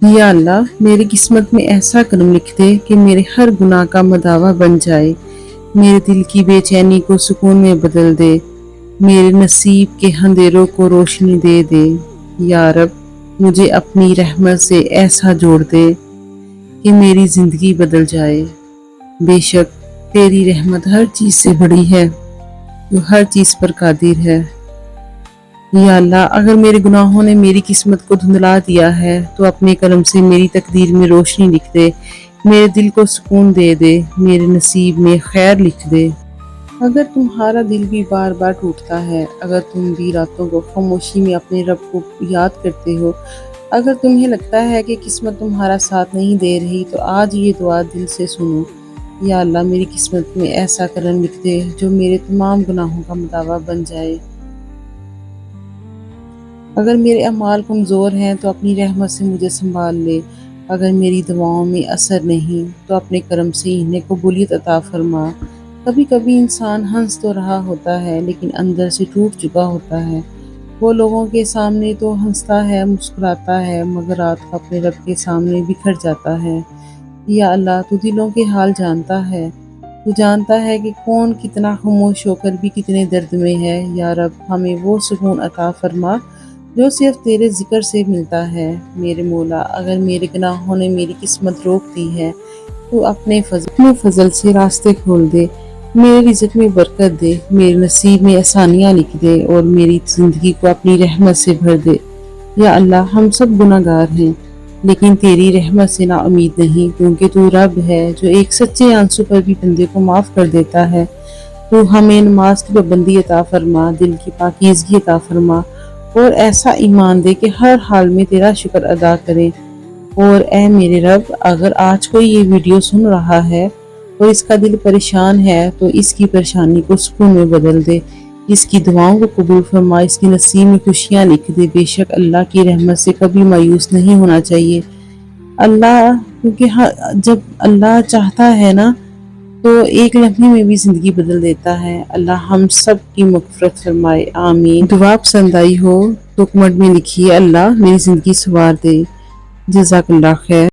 یا اللہ میری قسمت میں ایسا کرم لکھ دے کہ میرے ہر گناہ کا مداوع بن جائے، میرے دل کی بے چینی کو سکون میں بدل دے، میرے نصیب کے اندھیروں کو روشنی دے دے۔ یا رب مجھے اپنی رحمت سے ایسا جوڑ دے کہ میری زندگی بدل جائے۔ بے شک تیری رحمت ہر چیز سے بڑی ہے، جو ہر چیز پر قادر ہے۔ یا اللہ اگر میرے گناہوں نے میری قسمت کو دھندلا دیا ہے تو اپنے کرم سے میری تقدیر میں روشنی لکھ دے، میرے دل کو سکون دے دے، میرے نصیب میں خیر لکھ دے۔ اگر تمہارا دل بھی بار بار ٹوٹتا ہے، اگر تم بھی راتوں کو خاموشی میں اپنے رب کو یاد کرتے ہو، اگر تمہیں لگتا ہے کہ قسمت تمہارا ساتھ نہیں دے رہی، تو آج یہ دعا دل سے سنو۔ یا اللہ میری قسمت میں ایسا کرم لکھ دے جو میرے تمام گناہوں کا مداوع بن جائے۔ اگر میرے اعمال کمزور ہیں تو اپنی رحمت سے مجھے سنبھال لے، اگر میری دعاؤں میں اثر نہیں تو اپنے کرم سے انہیں قبولیت عطا فرما۔ کبھی کبھی انسان ہنس تو رہا ہوتا ہے لیکن اندر سے ٹوٹ چکا ہوتا ہے۔ وہ لوگوں کے سامنے تو ہنستا ہے، مسکراتا ہے، مگر رات کو اپنے رب کے سامنے بکھر جاتا ہے۔ یا اللہ تو دلوں کے حال جانتا ہے، تو جانتا ہے کہ کون کتنا خاموش ہو کر بھی کتنے درد میں ہے۔ یا رب ہمیں وہ سکون عطا فرما جو صرف تیرے ذکر سے ملتا ہے۔ میرے مولا اگر میرے گناہوں نے میری قسمت روک دی ہے تو اپنے فضل سے راستے کھول دے، میرے رزق میں برکت دے، میرے نصیب میں آسانیاں لکھ دے اور میری زندگی کو اپنی رحمت سے بھر دے۔ یا اللہ ہم سب گناہ گار ہیں لیکن تیری رحمت سے نا امید نہیں، کیونکہ تو رب ہے جو ایک سچے آنسو پر بھی بندے کو معاف کر دیتا ہے۔ تو ہمیں نماز کی پابندی عطا فرما، دل کی پاکیزگی عطا فرما اور ایسا ایمان دے کہ ہر حال میں تیرا شکر ادا کریں۔ اور اے میرے رب اگر آج کوئی یہ ویڈیو سن رہا ہے اور اس کا دل پریشان ہے تو اس کی پریشانی کو سکون میں بدل دے، اس کی دعاؤں کو قبول فرما، اس کی نصیب میں خوشیاں لکھ دے۔ بے شک اللہ کی رحمت سے کبھی مایوس نہیں ہونا چاہیے۔ اللہ کیونکہ جب اللہ چاہتا ہے نا تو ایک لمحے میں بھی زندگی بدل دیتا ہے۔ اللہ ہم سب کی مغفرت فرمائے، آمین۔ دعا پسند آئی ہو تو کمنٹ میں لکھیے اللہ میری زندگی سنوار دے۔ جزاک اللہ خیر۔